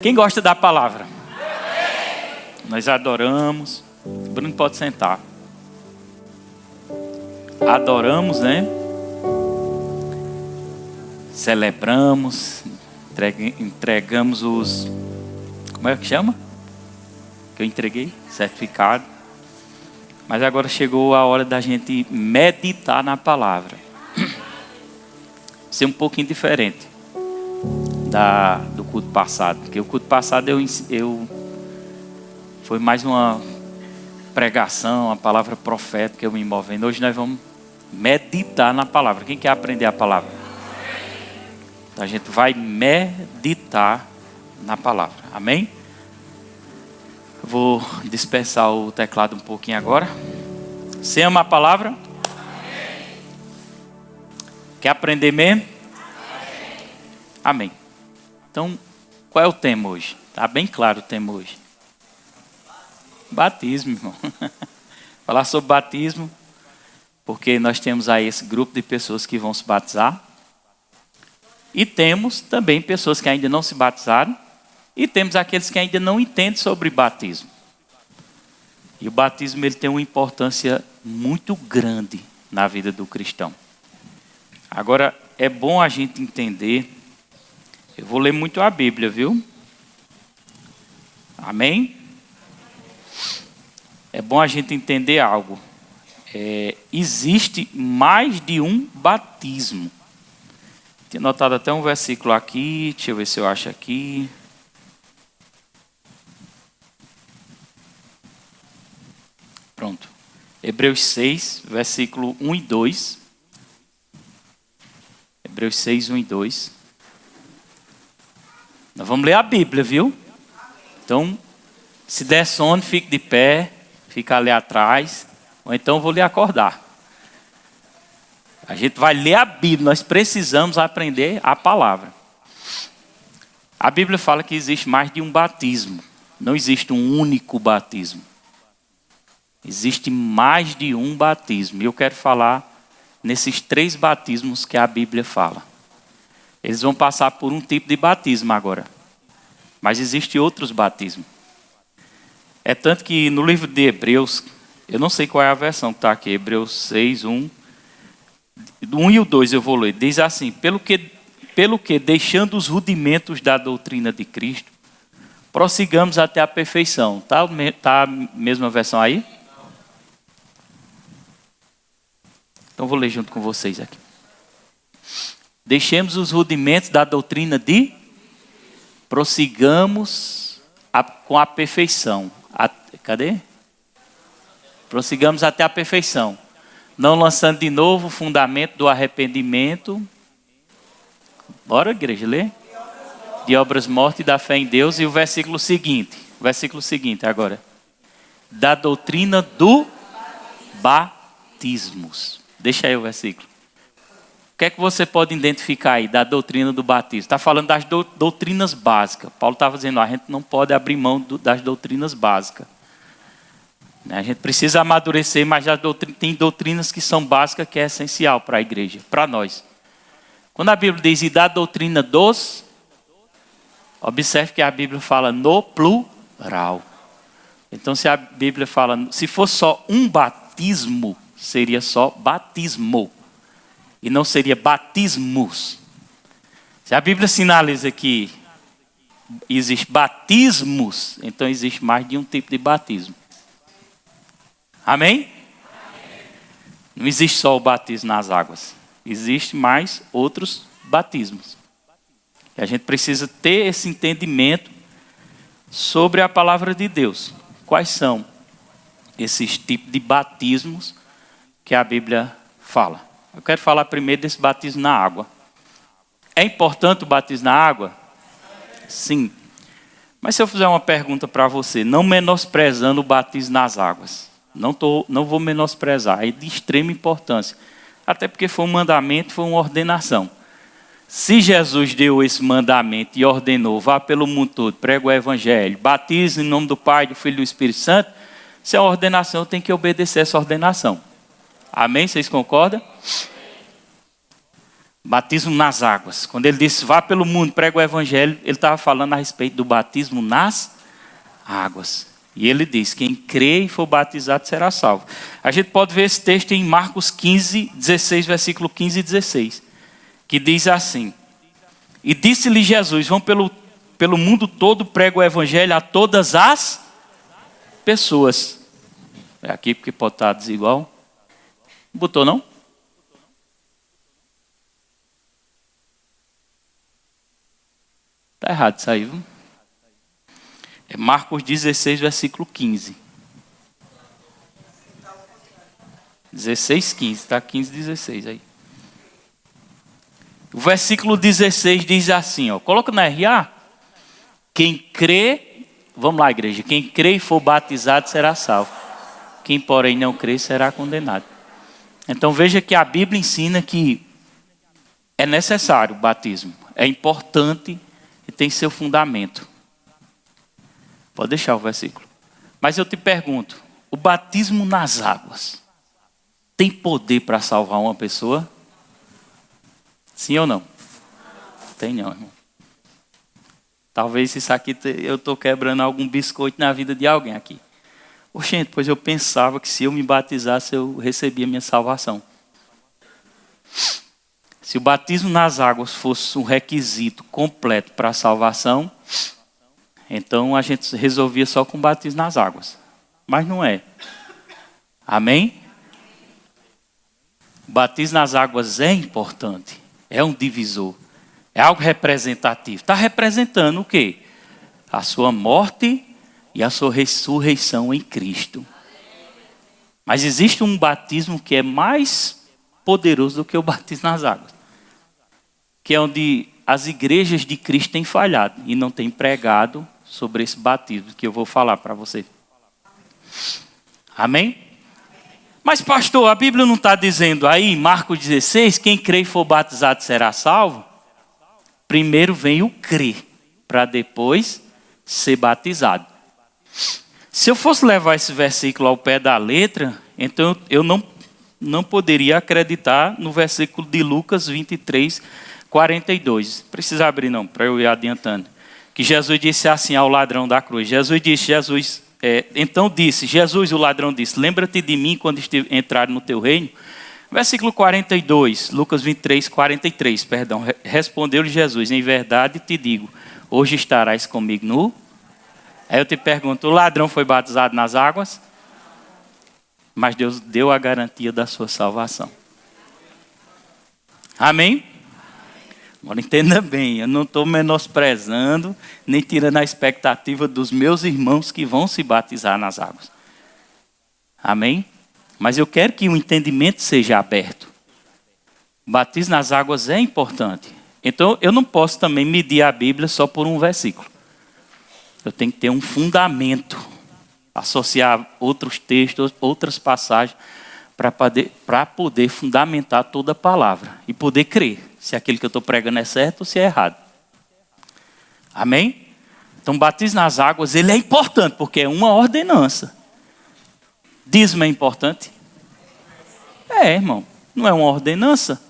Quem gosta da palavra? Nós adoramos. O Bruno pode sentar. Adoramos, né? Celebramos. Entregamos os... Como é que chama? Que eu entreguei? Certificado. Mas agora chegou a hora da gente meditar na palavra. Ser um pouquinho diferente do culto passado, porque o culto passado foi mais uma pregação, uma palavra profética eu me envolvendo. Hoje nós vamos meditar na palavra. Quem quer aprender a palavra? Então a gente vai meditar na palavra. Amém? Eu vou dispersar o teclado um pouquinho agora. Você ama a palavra? Quer aprender mesmo? Amém. Então, qual é o tema hoje? Está bem claro o tema hoje. Batismo, irmão. Falar sobre batismo, porque nós temos aí esse grupo de pessoas que vão se batizar. E temos também pessoas que ainda não se batizaram. E temos aqueles que ainda não entendem sobre batismo. E o batismo ele tem uma importância muito grande na vida do cristão. Agora, é bom a gente entender. Eu vou ler muito a Bíblia, viu? Amém? É bom a gente entender algo. Existe mais de um batismo. Tinha notado até um versículo aqui. Deixa eu ver se eu acho aqui. Pronto. Hebreus 6, versículo 1 e 2. Hebreus 6, 1 e 2. Nós vamos ler a Bíblia, viu? Então, se der sono, fique de pé, fica ali atrás, ou então eu vou lhe acordar. A gente vai ler a Bíblia, nós precisamos aprender a palavra. A Bíblia fala que existe mais de um batismo, não existe um único batismo. Existe mais de um batismo, e eu quero falar nesses 3 batismos que a Bíblia fala. Eles vão passar por um tipo de batismo agora. Mas existem outros batismos. É tanto que no livro de Hebreus, eu não sei qual é a versão que está aqui, Hebreus 6, 1. 1 e o 2 eu vou ler. Diz assim, pelo que deixando os rudimentos da doutrina de Cristo, prossigamos até a perfeição. Está a mesma versão aí? Então vou ler junto com vocês aqui. Deixemos os rudimentos da doutrina de... Prossigamos com a perfeição. Cadê? Prossigamos até a perfeição. Não lançando de novo o fundamento do arrependimento. Bora, igreja, ler? De obras mortas e da fé em Deus. E o versículo seguinte. Agora. Da doutrina do batismos. Deixa aí o versículo. O que é que você pode identificar aí da doutrina do batismo? Está falando das doutrinas básicas. Paulo estava dizendo, a gente não pode abrir mão das doutrinas básicas. A gente precisa amadurecer, mas tem doutrinas que são básicas, que é essencial para a igreja, para nós. Quando a Bíblia diz, e da doutrina dos, observe que a Bíblia fala no plural. Então, se a Bíblia fala, se fosse só um batismo, seria só batismo. E não seria batismos. Se a Bíblia sinaliza que existe batismos, então existe mais de um tipo de batismo. Amém? Não existe só o batismo nas águas. Existe mais outros batismos. E a gente precisa ter esse entendimento sobre a palavra de Deus. Quais são esses tipos de batismos que a Bíblia fala? Eu quero falar primeiro desse batismo na água. É importante o batismo na água? Sim. Mas se eu fizer uma pergunta para você, não menosprezando o batismo nas águas. Não vou menosprezar, é de extrema importância. Até porque foi um mandamento, foi uma ordenação. Se Jesus deu esse mandamento e ordenou, vá pelo mundo todo, prega o evangelho, batize em nome do Pai, do Filho e do Espírito Santo, se é uma ordenação, eu tenho que obedecer essa ordenação. Amém? Vocês concordam? Batismo nas águas. Quando ele disse, vá pelo mundo, prega o evangelho, ele estava falando a respeito do batismo nas águas. E ele diz, quem crê e for batizado será salvo. A gente pode ver esse texto em Marcos 15, 16, versículo 15 e 16. Que diz assim, e disse-lhe Jesus, vão pelo mundo todo, prega o evangelho a todas as pessoas. É aqui porque pode estar desigual. Botou não? Está errado isso aí, viu? É Marcos 16, versículo 15. 16, 15. Está 15, 16 aí. O versículo 16 diz assim, ó. Coloca na RA. Quem crê, vamos lá igreja. Quem crê e for batizado será salvo. Quem porém não crê será condenado. Então veja que a Bíblia ensina que é necessário o batismo. É importante e tem seu fundamento. Pode deixar o versículo. Mas eu te pergunto, o batismo nas águas tem poder para salvar uma pessoa? Sim ou não? Tem não, irmão. Talvez isso aqui eu estou quebrando algum biscoito na vida de alguém aqui. Oxente, pois eu pensava que se eu me batizasse eu recebia minha salvação. Se o batismo nas águas fosse um requisito completo para a salvação, então a gente resolvia só com o batismo nas águas. Mas não é. Amém? O batismo nas águas é importante. É um divisor. É algo representativo. Está representando o quê? A sua morte e a sua ressurreição em Cristo. Mas existe um batismo que é mais poderoso do que o batismo nas águas. Que é onde as igrejas de Cristo têm falhado e não têm pregado sobre esse batismo que eu vou falar para você. Amém? Mas pastor, a Bíblia não está dizendo aí, Marcos 16, quem crê e for batizado será salvo? Primeiro vem o crer, para depois ser batizado. Se eu fosse levar esse versículo ao pé da letra, então eu não poderia acreditar no versículo de Lucas 23, 42. Não precisa abrir não, para eu ir adiantando. Que Jesus disse assim ao ladrão da cruz. Então disse, Jesus, o ladrão disse, lembra-te de mim quando entrar no teu reino? Versículo 42, Lucas 23, 43, perdão. Respondeu-lhe Jesus, em verdade te digo, hoje estarás comigo no... Aí eu te pergunto, o ladrão foi batizado nas águas? Mas Deus deu a garantia da sua salvação. Amém? Agora entenda bem, eu não estou menosprezando, nem tirando a expectativa dos meus irmãos que vão se batizar nas águas. Amém? Mas eu quero que o entendimento seja aberto. O batismo nas águas é importante. Então eu não posso também medir a Bíblia só por um versículo. Eu tenho que ter um fundamento, associar outros textos, outras passagens, para poder fundamentar toda a palavra e poder crer se aquilo que eu estou pregando é certo ou se é errado. Amém? Então o batismo nas águas ele é importante porque é uma ordenança. Dízimo é importante? É, irmão, não é uma ordenança?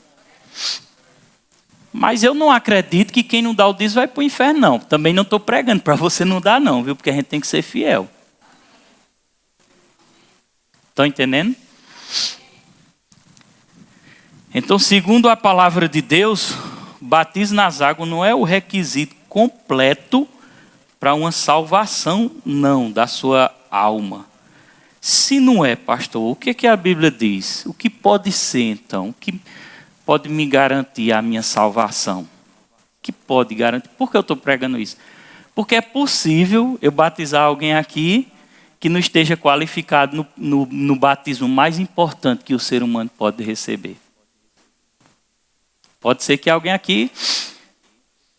Mas eu não acredito que quem não dá o dízimo vai para o inferno, não. Também não estou pregando para você não dar, não, viu? Porque a gente tem que ser fiel. Estão entendendo? Então, segundo a palavra de Deus, batismo nas águas não é o requisito completo para uma salvação, não, da sua alma. Se não é, pastor, o que a Bíblia diz? O que pode ser, então? O que pode me garantir a minha salvação? O que pode garantir? Por que eu estou pregando isso? Porque é possível eu batizar alguém aqui que não esteja qualificado no batismo mais importante que o ser humano pode receber. Pode ser que alguém aqui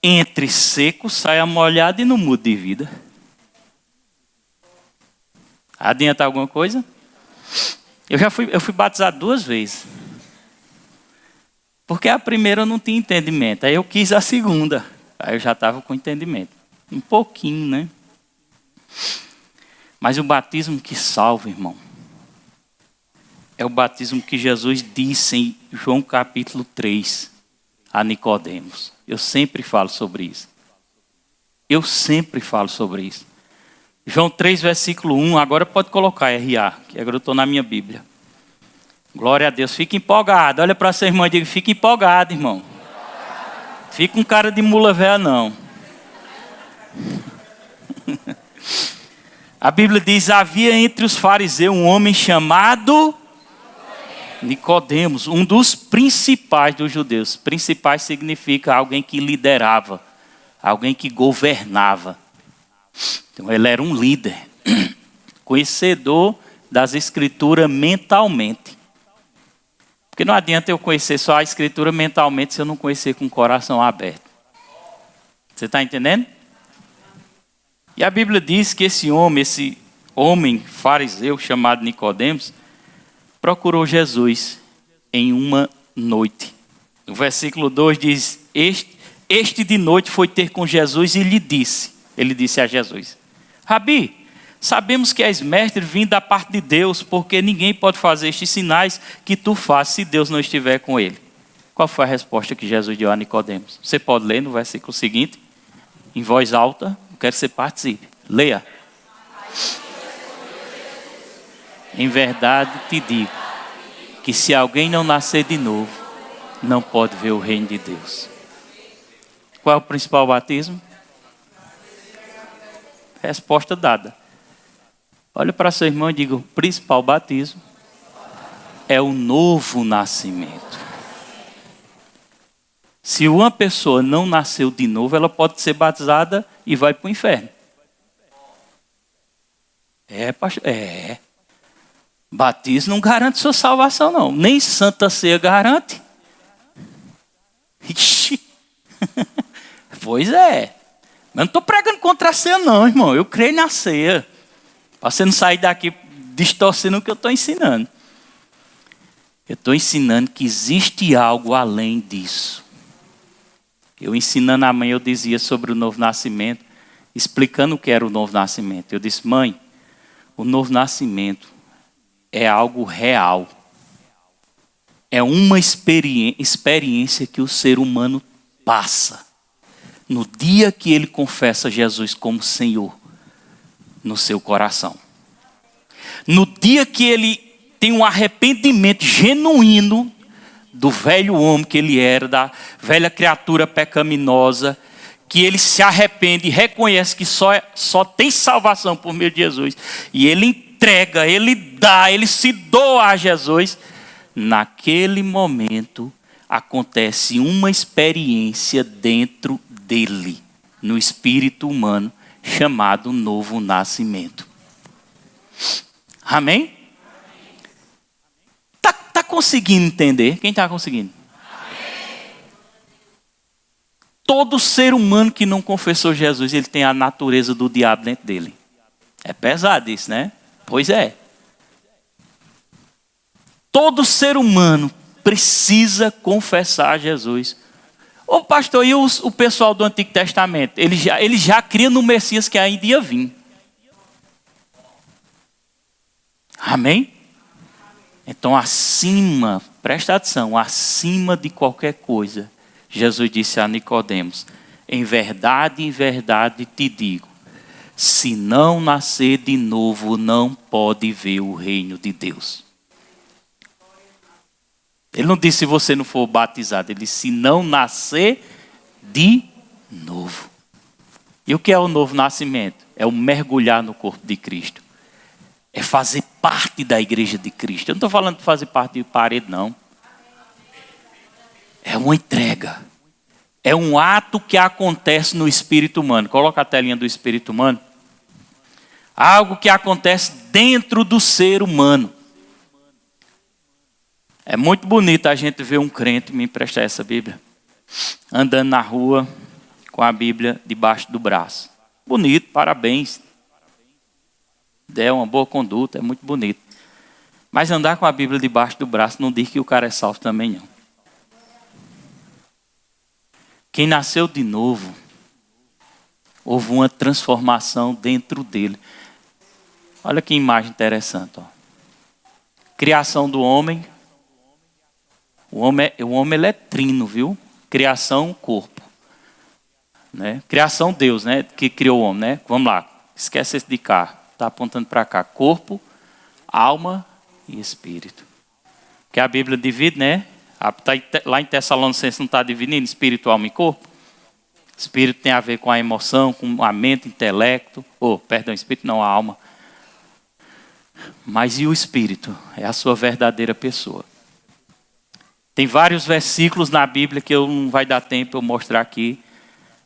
entre seco, saia molhado e não mude de vida. Adianta alguma coisa? Eu fui batizado 2 vezes. Porque a primeira eu não tinha entendimento. Aí eu quis a segunda. Aí eu já estava com entendimento. Um pouquinho, né? Mas o batismo que salva, irmão, é o batismo que Jesus disse em João capítulo 3. a Nicodemos. Eu sempre falo sobre isso. Eu sempre falo sobre isso. João 3, versículo 1, agora pode colocar RA, que agora eu estou na minha Bíblia. Glória a Deus, fica empolgado. Olha para sua irmã e diga, fica empolgado, irmão. Fica com cara de mula velha, não. A Bíblia diz, havia entre os fariseus um homem chamado Nicodemos, um dos principais dos judeus. Principais significa alguém que liderava, alguém que governava. Então ele era um líder, conhecedor das escrituras mentalmente. Porque não adianta eu conhecer só a escritura mentalmente se eu não conhecer com o coração aberto. Você está entendendo? E a Bíblia diz que esse homem fariseu chamado Nicodemos, procurou Jesus em uma noite. O versículo 2 diz, este de noite foi ter com Jesus e ele disse a Jesus, Rabi, sabemos que és mestre vindo da parte de Deus, porque ninguém pode fazer estes sinais que tu fazes se Deus não estiver com ele. Qual foi a resposta que Jesus deu a Nicodemos? Você pode ler no versículo seguinte, em voz alta, eu quero que você participe. Leia. Em verdade te digo, que se alguém não nascer de novo, não pode ver o reino de Deus. Qual é o principal batismo? Resposta dada. Olha para seu irmão e diga, o principal batismo é o novo nascimento. Se uma pessoa não nasceu de novo, ela pode ser batizada e vai para o inferno. Pastor. Batismo não garante sua salvação, não. Nem Santa Ceia garante. Ixi. Pois é. Mas não estou pregando contra a ceia, não, irmão. Eu creio na ceia. Para você não sair daqui distorcendo o que eu estou ensinando. Eu estou ensinando que existe algo além disso. Eu ensinando a mãe, eu dizia sobre o novo nascimento, explicando o que era o novo nascimento. Eu disse, mãe, o novo nascimento é algo real. É uma experiência que o ser humano passa. No dia que ele confessa Jesus como Senhor no seu coração. No dia que ele tem um arrependimento genuíno do velho homem que ele era, da velha criatura pecaminosa, que ele se arrepende e reconhece que só tem salvação por meio de Jesus. E ele entrega, ele dá, ele se doa a Jesus. Naquele momento acontece uma experiência dentro dele, no espírito humano, chamado novo nascimento. Amém? Tá conseguindo entender? Quem está conseguindo? Amém. Todo ser humano que não confessou Jesus, ele tem a natureza do diabo dentro dele. É pesado isso, né? Pois é. Todo ser humano precisa confessar Jesus. Ô pastor, e o pessoal do Antigo Testamento? Ele já cria no Messias que ainda ia vir. Amém? Então acima, presta atenção, acima de qualquer coisa, Jesus disse a Nicodemos, em verdade te digo, se não nascer de novo, não pode ver o reino de Deus. Ele não disse se você não for batizado, ele disse se não nascer de novo. E o que é o novo nascimento? É o mergulhar no corpo de Cristo. É fazer parte da igreja de Cristo. Eu não estou falando de fazer parte de parede, não. É uma entrega. É um ato que acontece no espírito humano. Coloca a telinha do espírito humano. Algo que acontece dentro do ser humano. É muito bonito a gente ver um crente, me emprestar essa Bíblia, andando na rua com a Bíblia debaixo do braço. Bonito, parabéns. É uma boa conduta, é muito bonito. Mas andar com a Bíblia debaixo do braço não diz que o cara é salvo também, não. Quem nasceu de novo, houve uma transformação dentro dele. Olha que imagem interessante. Ó. Criação do homem. O homem ele é trino, viu? Criação, corpo. Né? Criação, Deus, né? Que criou o homem. Né? Vamos lá, esquece esse de cá. Está apontando para cá. Corpo, alma e espírito. Que a Bíblia divide, né? Lá em Tessalonicenses não está dividindo espírito, alma e corpo? Espírito tem a ver com a emoção, com a mente, intelecto. Espírito não, a alma. Mas e o espírito? É a sua verdadeira pessoa. Tem vários versículos na Bíblia que não vai dar tempo eu mostrar aqui,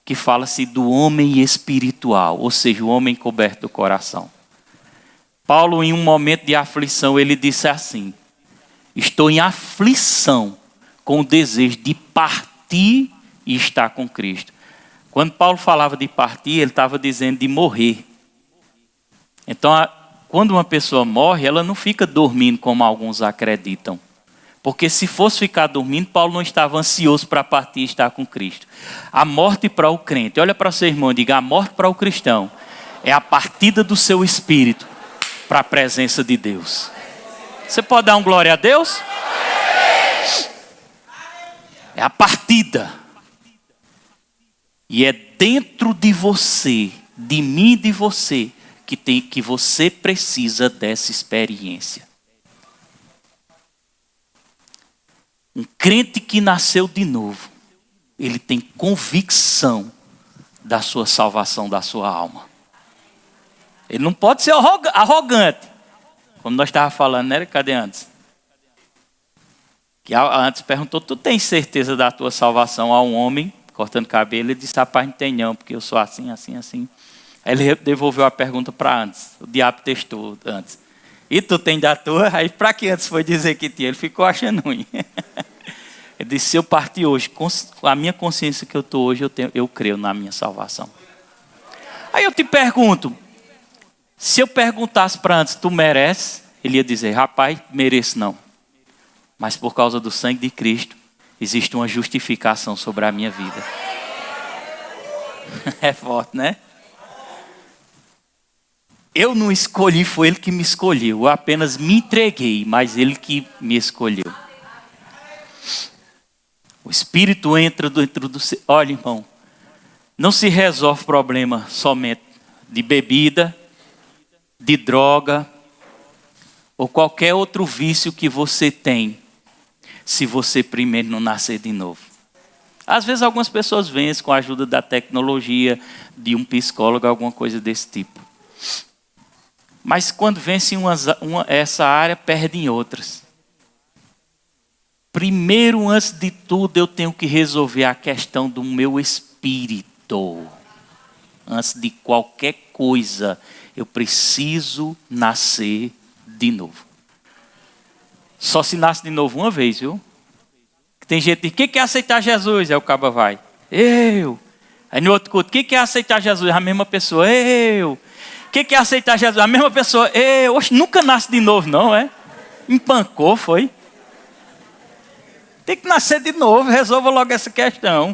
que fala-se do homem espiritual, ou seja, o homem coberto do coração. Paulo, em um momento de aflição, ele disse assim: estou em aflição com o desejo de partir e estar com Cristo. Quando Paulo falava de partir, ele estava dizendo de morrer. Então, quando uma pessoa morre, ela não fica dormindo como alguns acreditam. Porque se fosse ficar dormindo, Paulo não estava ansioso para partir e estar com Cristo. A morte para o crente, olha para seu irmão e diga: a morte para o cristão é a partida do seu espírito para a presença de Deus. Você pode dar um glória a Deus? É a partida. E é dentro de você, de mim e de você, que você precisa dessa experiência. Um crente que nasceu de novo, ele tem convicção da sua salvação, da sua alma. Ele não pode ser arrogante. Como nós estávamos falando, né? Cadê antes? Que antes perguntou: tu tens certeza da tua salvação? A um homem cortando cabelo, ele disse: rapaz, não tem não, porque eu sou assim, assim, assim. Aí ele devolveu a pergunta para antes. O diabo testou antes. E tu tem da tua? Aí para que antes foi dizer que tinha? Ele ficou achando ruim. Ele disse: se eu partir hoje, com a minha consciência que eu estou hoje, eu creio na minha salvação. Aí eu te pergunto, se eu perguntasse para antes: tu mereces? Ele ia dizer: rapaz, mereço não. Mas por causa do sangue de Cristo, existe uma justificação sobre a minha vida. É forte, né? Eu não escolhi, foi Ele que me escolheu. Eu apenas me entreguei, mas Ele que me escolheu. O Espírito entra dentro do... Olha, irmão, não se resolve problema somente de bebida, de droga, ou qualquer outro vício que você tem, se você primeiro não nascer de novo. Às vezes algumas pessoas vencem com a ajuda da tecnologia, de um psicólogo, alguma coisa desse tipo. Mas quando vencem essa área, perdem outras. Primeiro, antes de tudo, eu tenho que resolver a questão do meu espírito. Antes de qualquer coisa, eu preciso nascer de novo. Só se nasce de novo uma vez, viu? Tem gente que diz: quem quer aceitar Jesus? Aí o caba vai: eu. Aí no outro culto: quem quer aceitar Jesus? A mesma pessoa: eu. Quem quer aceitar Jesus? A mesma pessoa: eu. Oxe, nunca nasce de novo não, é? Empancou, foi? Tem que nascer de novo, resolva logo essa questão.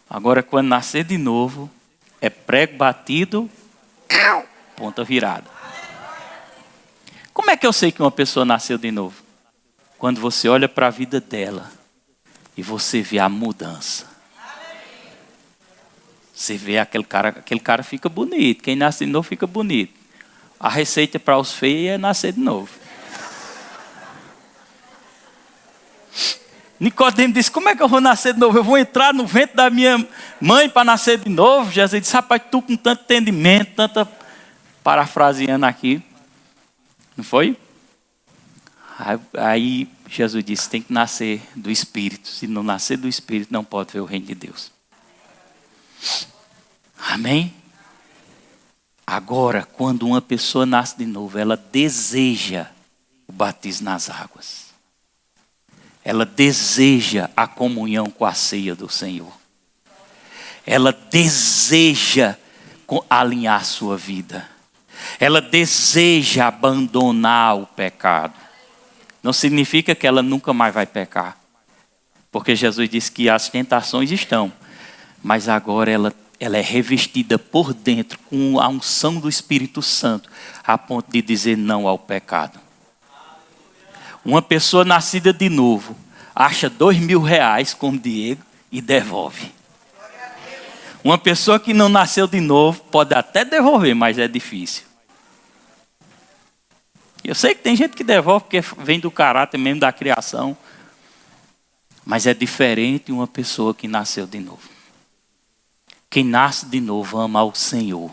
Agora, quando nascer de novo, é prego batido, ponta virada. Como é que eu sei que uma pessoa nasceu de novo? Quando você olha para a vida dela e você vê a mudança. Você vê aquele cara fica bonito. Quem nasce de novo fica bonito. A receita para os feios é nascer de novo. Nicodemo disse: como é que eu vou nascer de novo? Eu vou entrar no ventre da minha mãe para nascer de novo? Jesus disse: rapaz, tu com tanto entendimento, tanta... Parafraseando aqui. Não foi? Aí Jesus disse: tem que nascer do Espírito. Se não nascer do Espírito, não pode ver o reino de Deus. Amém? Agora, quando uma pessoa nasce de novo, ela deseja o batismo nas águas. Ela deseja a comunhão com a ceia do Senhor. Ela deseja alinhar a sua vida. Ela deseja abandonar o pecado. Não significa que ela nunca mais vai pecar. Porque Jesus disse que as tentações estão. Mas agora ela é revestida por dentro com a unção do Espírito Santo. A ponto de dizer não ao pecado. Uma pessoa nascida de novo, acha R$2.000 como Diego e devolve. Uma pessoa que não nasceu de novo pode até devolver, mas é difícil. Eu sei que tem gente que devolve porque vem do caráter mesmo da criação. Mas é diferente uma pessoa que nasceu de novo. Quem nasce de novo ama ao Senhor.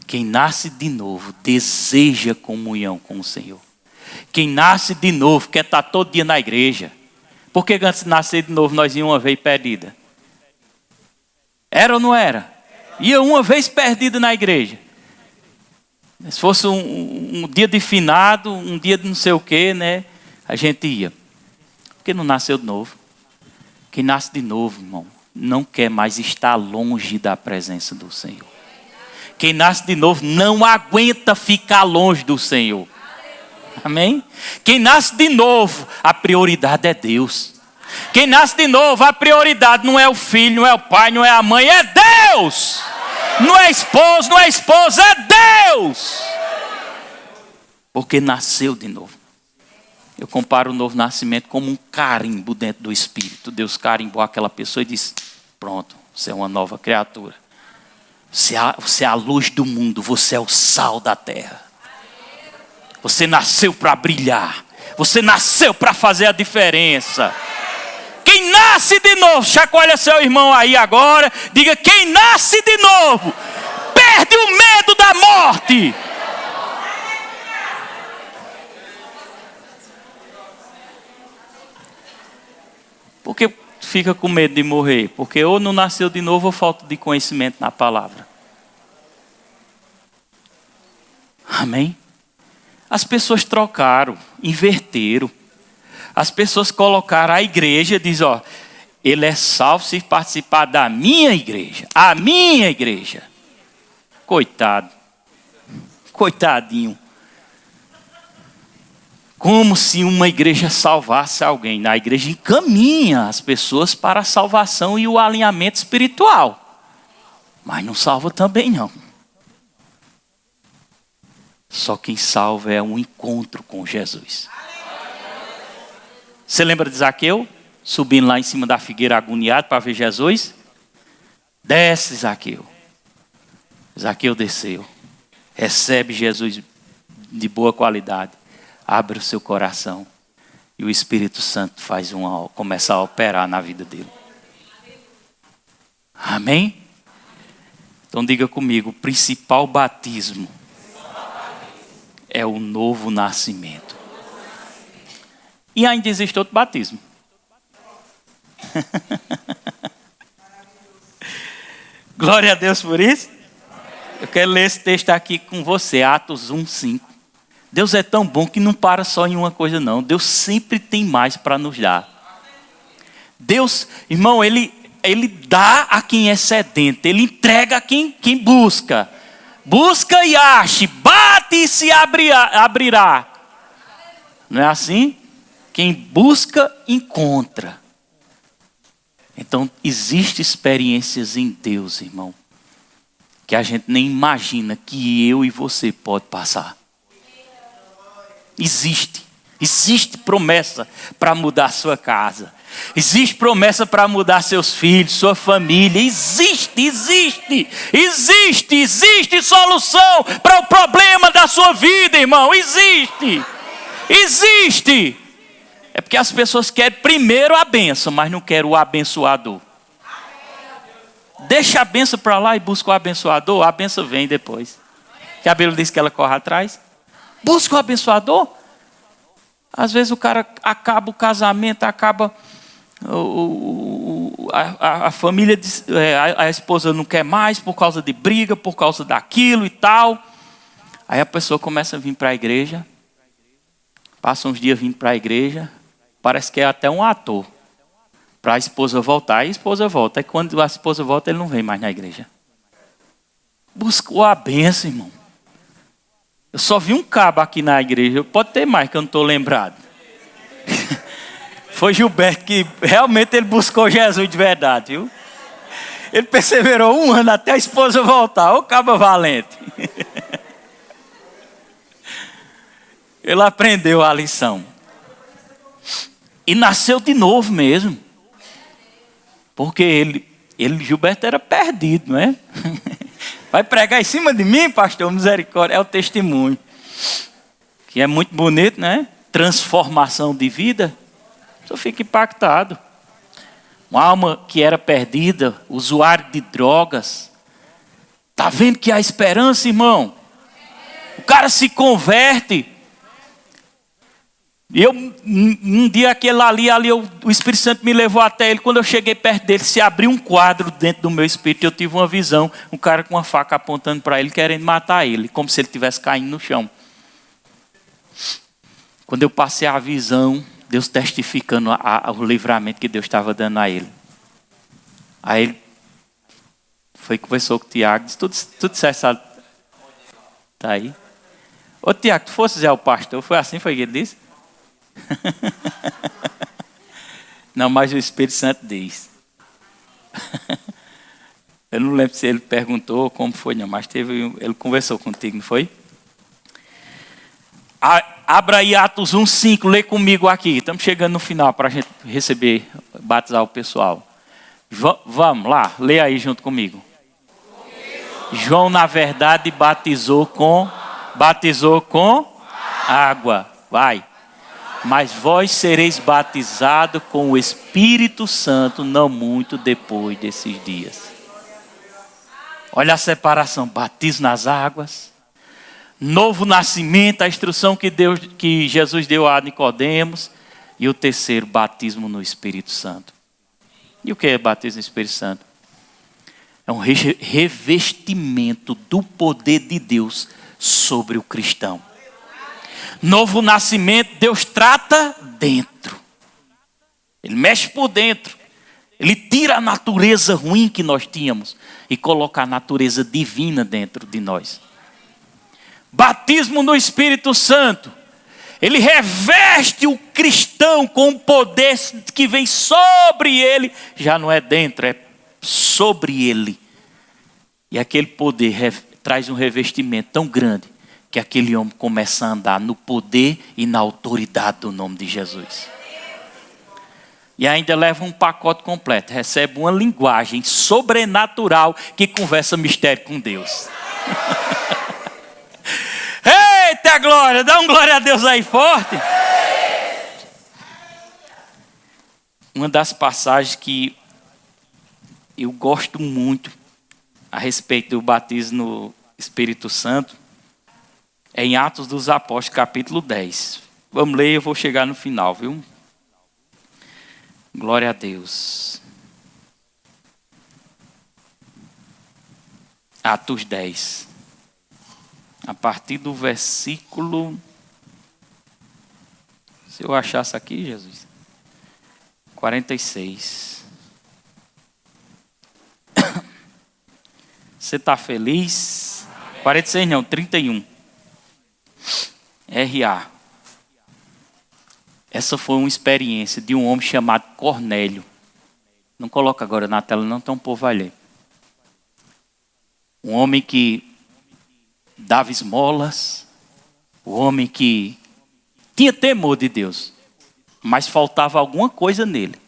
Quem nasce de novo deseja comunhão com o Senhor. Quem nasce de novo quer estar todo dia na igreja. Porque antes de nascer de novo nós íamos uma vez perdida. Era ou não era? Ia uma vez perdida na igreja. Se fosse um dia de finado, um dia de não sei o quê, né? A gente ia. Porque não nasceu de novo. Quem nasce de novo, irmão, não quer mais estar longe da presença do Senhor. Quem nasce de novo não aguenta ficar longe do Senhor. Amém? Quem nasce de novo, a prioridade é Deus. Quem nasce de novo, a prioridade não é o filho, não é o pai, não é a mãe, é Deus. Não é esposo, não é esposa, é Deus. Porque nasceu de novo. Eu comparo o novo nascimento como um carimbo dentro do Espírito. Deus carimbou aquela pessoa e disse: pronto, você é uma nova criatura. Você é a luz do mundo, você é o sal da terra. Você nasceu para brilhar. Você nasceu para fazer a diferença. Quem nasce de novo, chacoalha seu irmão aí agora, diga: quem nasce de novo, perde o medo da morte. Por que fica com medo de morrer? Porque ou não nasceu de novo ou falta de conhecimento na palavra. Amém? As pessoas trocaram, inverteram. As pessoas colocaram a igreja, diz, ó, ele é salvo se participar da minha igreja. A minha igreja. Coitado. Coitadinho. Como se uma igreja salvasse alguém. A igreja encaminha as pessoas para a salvação e o alinhamento espiritual. Mas não salva também não. Só quem salva é um encontro com Jesus. Você lembra de Zaqueu? Subindo lá em cima da figueira agoniado para ver Jesus? Desce, Zaqueu. Zaqueu desceu. Recebe Jesus de boa qualidade. Abre o seu coração. E o Espírito Santo começa a operar na vida dele. Amém? Então diga comigo, o principal batismo é o novo nascimento. E ainda existe outro batismo. Glória a Deus por isso. Eu quero ler esse texto aqui com você, Atos 1:5. Deus é tão bom que não para só em uma coisa não. Deus sempre tem mais para nos dar. Deus, irmão, Ele dá a quem é sedento. Ele entrega a quem busca. Busca e ache, bate e se abrirá. Não é assim? Quem busca, encontra. Então, existem experiências em Deus, irmão, que a gente nem imagina que eu e você pode passar. Existe promessa para mudar sua casa. Existe promessa para mudar seus filhos, sua família. Existe solução para o problema da sua vida, irmão. Existe. É porque as pessoas querem primeiro a bênção, mas não querem o abençoador. Deixa a bênção para lá e busca o abençoador, a bênção vem depois. Que a Bíblia diz que ela corre atrás. Busca o abençoador. Às vezes o cara acaba o casamento, acaba a família, a esposa não quer mais por causa de briga, por causa daquilo e tal. Aí a pessoa começa a vir para a igreja, passa uns dias vindo para a igreja, parece que é até um ator, para a esposa voltar, e a esposa volta. Aí quando a esposa volta, ele não vem mais na igreja. Buscou a bênção, irmão. Eu só vi um cabo aqui na igreja, pode ter mais que eu não estou lembrado. Foi Gilberto que realmente ele buscou Jesus de verdade, viu? Ele perseverou 1 ano até a esposa voltar. Ô cabo valente. Ele aprendeu a lição. E nasceu de novo mesmo. Porque Gilberto era perdido, não é? Vai pregar em cima de mim, pastor? Misericórdia. É o testemunho. Que é muito bonito, né? Transformação de vida. Eu fico impactado. Uma alma que era perdida, usuário de drogas. Está vendo que há esperança, irmão? O cara se converte. E um dia aquele ali o Espírito Santo me levou até ele. Quando eu cheguei perto dele, se abriu um quadro dentro do meu espírito. Eu tive uma visão, um cara com uma faca apontando para ele, querendo matar ele, como se ele estivesse caindo no chão. Quando eu passei a visão, Deus testificando o livramento que Deus estava dando a ele. Aí ele foi, conversou com o Tiago, disse, tudo certo, tá aí. Ô Tiago, tu fosse o pastor, foi assim, foi que ele disse? Não, mas o Espírito Santo diz. Eu não lembro se ele perguntou como foi, não, mas ele conversou contigo, não foi? Abra aí Atos 1:5, lê comigo aqui. Estamos chegando no final para a gente receber, batizar o pessoal. Vamos lá, lê aí junto comigo. João, na verdade, batizou com água. Vai. Mas vós sereis batizados com o Espírito Santo não muito depois desses dias. Olha a separação, batismo nas águas, novo nascimento, a instrução que Jesus deu a Nicodemos, e o terceiro, batismo no Espírito Santo. E o que é batismo no Espírito Santo? É um revestimento do poder de Deus sobre o cristão. Novo nascimento, Deus trata dentro. Ele mexe por dentro. Ele tira a natureza ruim que nós tínhamos e coloca a natureza divina dentro de nós. Batismo no Espírito Santo. Ele reveste o cristão com um poder que vem sobre ele. Já não é dentro, é sobre ele. E aquele poder traz um revestimento tão grande que aquele homem começa a andar no poder e na autoridade do nome de Jesus. E ainda leva um pacote completo. Recebe uma linguagem sobrenatural que conversa mistério com Deus. Eita glória! Dá um glória a Deus aí forte. Uma das passagens que eu gosto muito a respeito do batismo no Espírito Santo é em Atos dos Apóstolos, capítulo 10. Vamos ler, eu vou chegar no final, viu? Glória a Deus. Atos 10. A partir do versículo... Se eu achasse aqui, Jesus. 46. Você está feliz? 46 não, 31. R.A. Essa foi uma experiência de um homem chamado Cornélio. Não coloca agora na tela não, então o povo vai ler. Um homem que dava esmolas. Um homem que tinha temor de Deus. Mas faltava alguma coisa nele.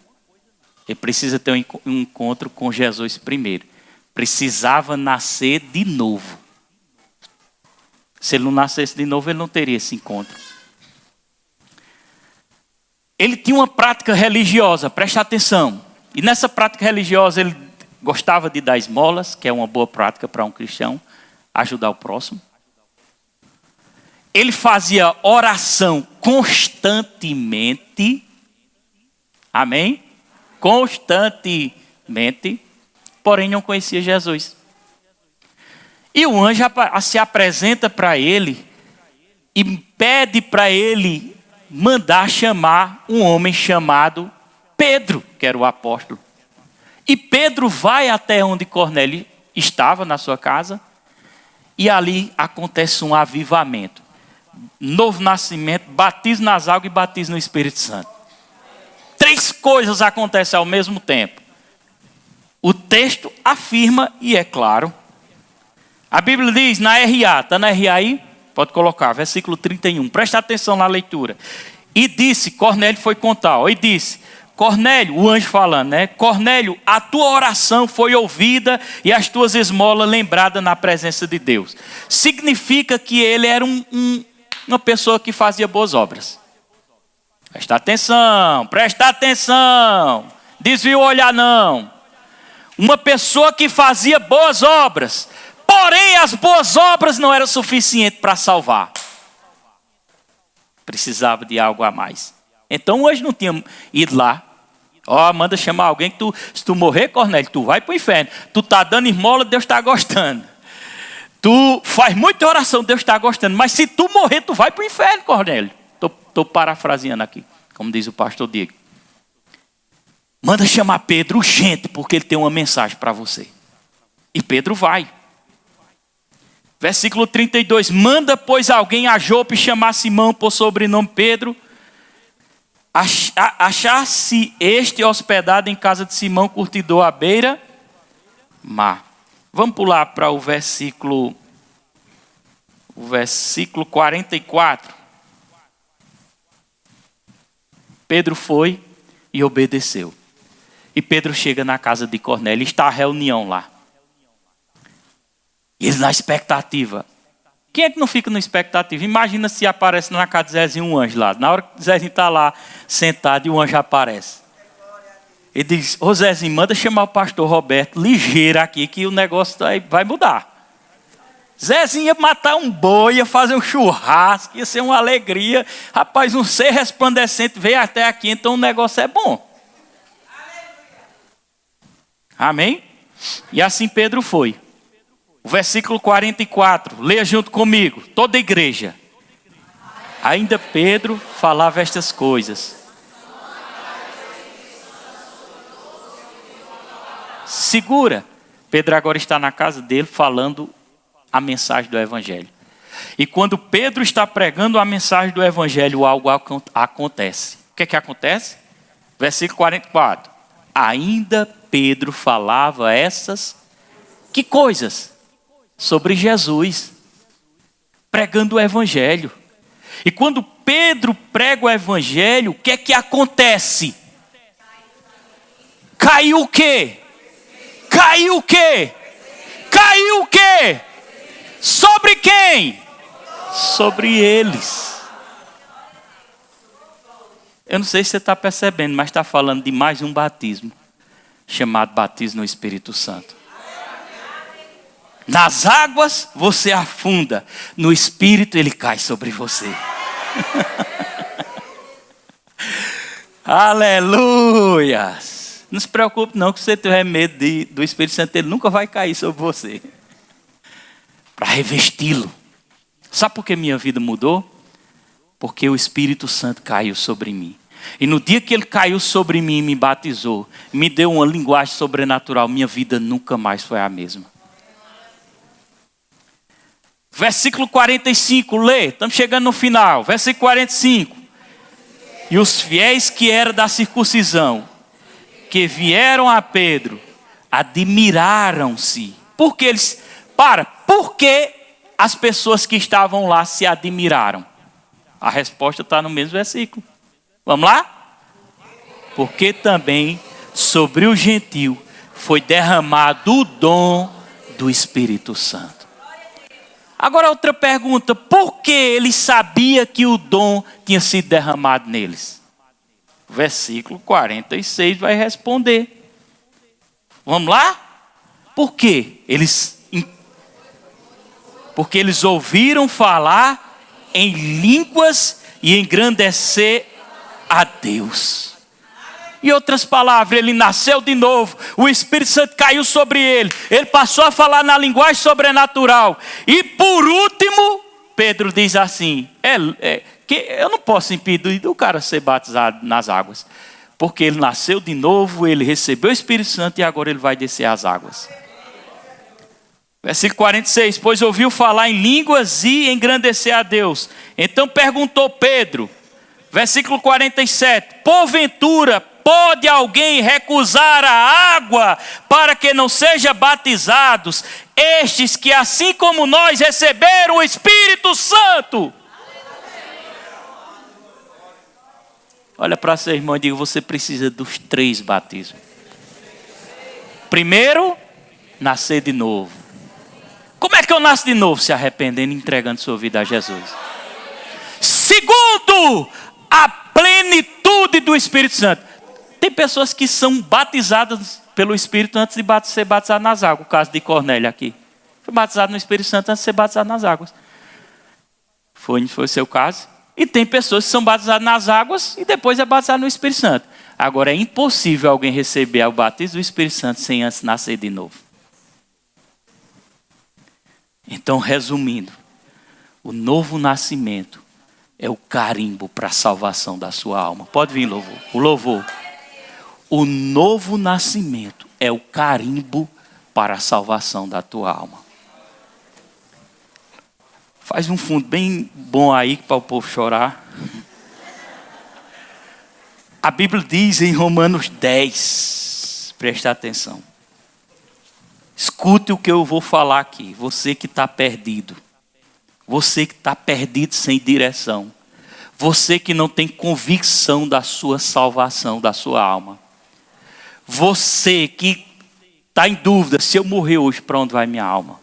Ele precisa ter um encontro com Jesus primeiro. Precisava nascer de novo. Se ele não nascesse de novo, ele não teria esse encontro. Ele tinha uma prática religiosa, presta atenção. E nessa prática religiosa ele gostava de dar esmolas, que é uma boa prática para um cristão, ajudar o próximo. Ele fazia oração constantemente. Amém? Constantemente. Porém não conhecia Jesus. E o anjo se apresenta para ele e pede para ele mandar chamar um homem chamado Pedro, que era o apóstolo. E Pedro vai até onde Cornélio estava, na sua casa, e ali acontece um avivamento. Novo nascimento, batismo nas águas e batismo no Espírito Santo. 3 coisas acontecem ao mesmo tempo. O texto afirma, e é claro, a Bíblia diz na R.A., está na R.A. aí? Pode colocar, versículo 31. Presta atenção na leitura. E disse, Cornélio foi contar, e disse, Cornélio, o anjo falando, né? Cornélio, a tua oração foi ouvida e as tuas esmolas lembradas na presença de Deus. Significa que ele era uma pessoa que fazia boas obras. Presta atenção. Desvia o olhar não. Uma pessoa que fazia boas obras. Porém, as boas obras não eram suficientes para salvar. Precisava de algo a mais. Então, hoje não tinha ido lá. Manda chamar alguém que se tu morrer, Cornélio, tu vai para o inferno. Tu está dando esmola, Deus está gostando. Tu faz muita oração, Deus está gostando. Mas se tu morrer, tu vai para o inferno, Cornélio. Estou parafraseando aqui, como diz o pastor Diego. Manda chamar Pedro urgente, porque ele tem uma mensagem para você. E Pedro vai. Versículo 32. Manda, pois, alguém a Jope chamar Simão por sobrenome Pedro. Achar-se este hospedado em casa de Simão, curtidor à beira mar. Vamos pular para o versículo 44. Pedro foi e obedeceu. E Pedro chega na casa de Cornélio, está a reunião lá. E ele na expectativa. Quem é que não fica na expectativa? Imagina se aparece na casa de Zezinho um anjo lá. Na hora que Zezinho está lá sentado e o anjo aparece. Ele diz, Zezinho, manda chamar o pastor Roberto ligeiro aqui que o negócio vai mudar. Zezinho ia matar um boi, ia fazer um churrasco, ia ser uma alegria. Rapaz, um ser resplandecente veio até aqui, então o negócio é bom. Amém? E assim Pedro foi. O versículo 44, leia junto comigo, toda a igreja. Ainda Pedro falava estas coisas. Segura. Pedro agora está na casa dele falando a mensagem do evangelho. E quando Pedro está pregando a mensagem do evangelho, algo acontece. O que é que acontece? Versículo 44. Ainda Pedro falava essas que coisas? Sobre Jesus, pregando o evangelho. E quando Pedro prega o evangelho, o que é que acontece? Caiu o quê? Caiu o quê? Caiu o quê? Sobre quem? Sobre eles. Eu não sei se você está percebendo, mas está falando de mais um batismo, chamado batismo no Espírito Santo. Nas águas você afunda, no Espírito ele cai sobre você. Aleluia! Não se preocupe não, que você tiver medo do Espírito Santo, ele nunca vai cair sobre você. Para revesti-lo. Sabe por que minha vida mudou? Porque o Espírito Santo caiu sobre mim. E no dia que ele caiu sobre mim e me batizou, me deu uma linguagem sobrenatural, minha vida nunca mais foi a mesma. Versículo 45, lê, estamos chegando no final. Versículo 45. E os fiéis que eram da circuncisão, que vieram a Pedro, admiraram-se. Por que eles... Por que as pessoas que estavam lá se admiraram? A resposta está no mesmo versículo. Vamos lá? Porque também sobre o gentil foi derramado o dom do Espírito Santo. Agora outra pergunta, por que ele sabia que o dom tinha sido derramado neles? Versículo 46 vai responder. Vamos lá? Por quê? Porque eles ouviram falar em línguas e engrandecer a Deus. Em outras palavras, ele nasceu de novo, o Espírito Santo caiu sobre ele, ele passou a falar na linguagem sobrenatural. E por último, Pedro diz assim, que eu não posso impedir do cara ser batizado nas águas, porque ele nasceu de novo, ele recebeu o Espírito Santo e agora ele vai descer as águas. Versículo 46, pois ouviu falar em línguas e engrandecer a Deus. Então perguntou Pedro, versículo 47, porventura pode alguém recusar a água para que não sejam batizados estes que assim como nós receberam o Espírito Santo? Olha para seu irmão e diga: você precisa dos 3 batismos. Primeiro, nascer de novo. Como é que eu nasço de novo? Se arrependendo e entregando sua vida a Jesus. Segundo, a plenitude do Espírito Santo. Tem pessoas que são batizadas pelo Espírito antes de ser batizado nas águas. O caso de Cornélio aqui. Foi batizado no Espírito Santo antes de ser batizado nas águas. Foi o seu caso. E tem pessoas que são batizadas nas águas e depois é batizado no Espírito Santo. Agora, é impossível alguém receber o batismo do Espírito Santo sem antes nascer de novo. Então, resumindo, o novo nascimento é o carimbo para a salvação da sua alma. Pode vir, louvor. O louvor. O novo nascimento é o carimbo para a salvação da tua alma. Faz um fundo bem bom aí para o povo chorar. A Bíblia diz em Romanos 10, presta atenção. Escute o que eu vou falar aqui. Você que está perdido. Você que está perdido sem direção. Você que não tem convicção da sua salvação, da sua alma. Você que está em dúvida: se eu morrer hoje, para onde vai minha alma?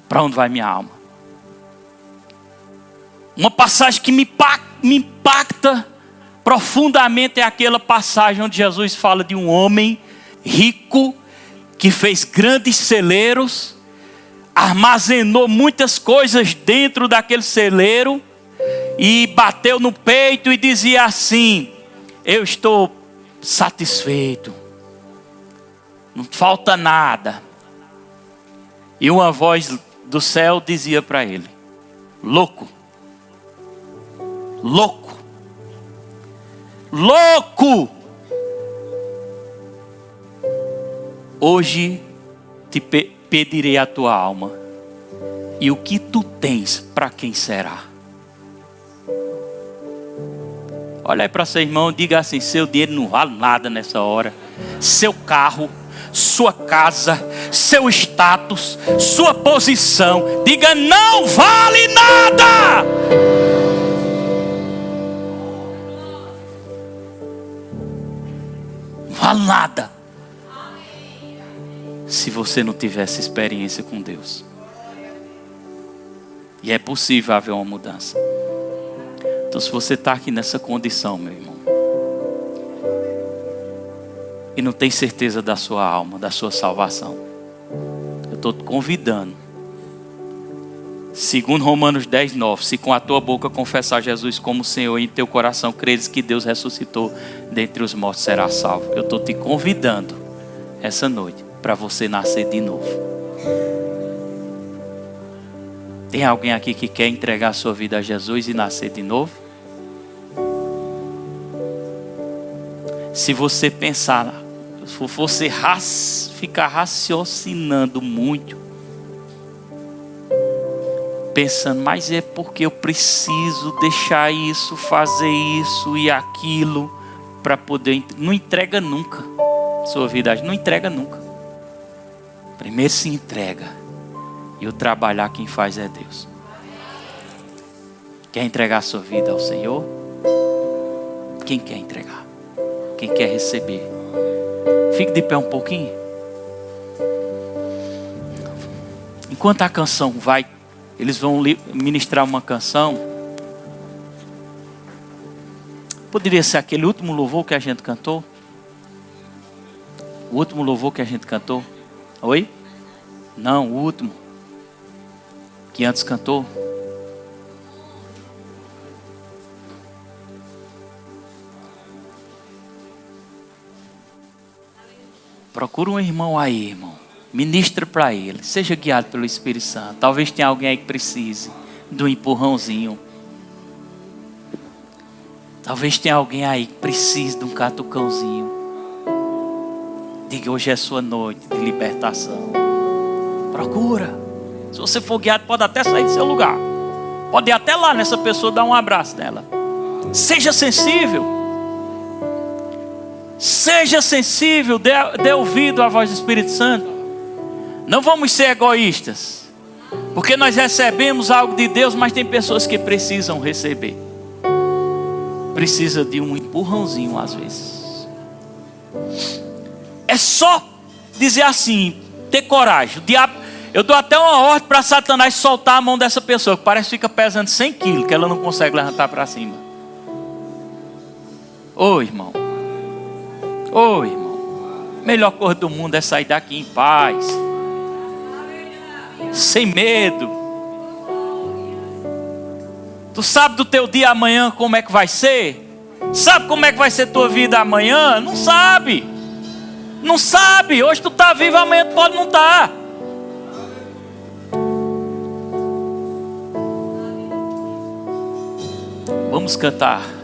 Para onde vai minha alma? Uma passagem que me impacta profundamente é aquela passagem onde Jesus fala de um homem rico que fez grandes celeiros, armazenou muitas coisas dentro daquele celeiro e bateu no peito e dizia assim: eu estou satisfeito, não falta nada. E uma voz do céu dizia para ele: louco, louco, louco, hoje te pedirei a tua alma, e o que tu tens, para quem será? Olha aí para seu irmão, diga assim: seu dinheiro não vale nada nessa hora. Seu carro, sua casa, seu status, sua posição, diga: não vale nada. Não vale nada se você não tivesse experiência com Deus. E é possível haver uma mudança. Então, se você está aqui nessa condição, meu irmão, e não tem certeza da sua alma, da sua salvação, eu estou te convidando. Segundo Romanos 10, 9, se com a tua boca confessar Jesus como Senhor e em teu coração creres que Deus ressuscitou dentre os mortos, será salvo. Eu estou te convidando essa noite para você nascer de novo. Tem alguém aqui que quer entregar a sua vida a Jesus e nascer de novo? Se você pensar, se você ficar raciocinando muito, pensando, mas é porque eu preciso deixar isso, fazer isso e aquilo para poder... Não entrega nunca sua vida, não entrega nunca. Primeiro se entrega. E o trabalhar quem faz é Deus. Quer entregar a sua vida ao Senhor? Quem quer entregar? Quem quer receber? Fique de pé um pouquinho. Enquanto a canção vai, eles vão ministrar uma canção. Poderia ser aquele último louvor que a gente cantou? O último louvor que a gente cantou? Oi? Não, o último que antes cantou. Procura um irmão aí, irmão. Ministra para ele. Seja guiado pelo Espírito Santo. Talvez tenha alguém aí que precise de um empurrãozinho. Talvez tenha alguém aí que precise de um catucãozinho. Diga: hoje é sua noite de libertação. Procura. Se você for guiado, pode até sair do seu lugar. Pode ir até lá nessa pessoa, dar um abraço nela. Seja sensível. Seja sensível. Dê ouvido à voz do Espírito Santo. Não vamos ser egoístas. Porque nós recebemos algo de Deus, mas tem pessoas que precisam receber. precisa de um empurrãozinho às vezes. É só dizer assim, ter coragem. O diabo, eu dou até uma ordem para Satanás soltar a mão dessa pessoa, que parece que fica pesando 100 quilos, que ela não consegue levantar para cima. Ô irmão, melhor coisa do mundo é sair daqui em paz, sem medo. Tu sabe do teu dia amanhã como é que vai ser? Sabe como é que vai ser tua vida amanhã? Não sabe. Não sabe. Hoje tu está vivo, amanhã tu pode não estar. Vamos cantar.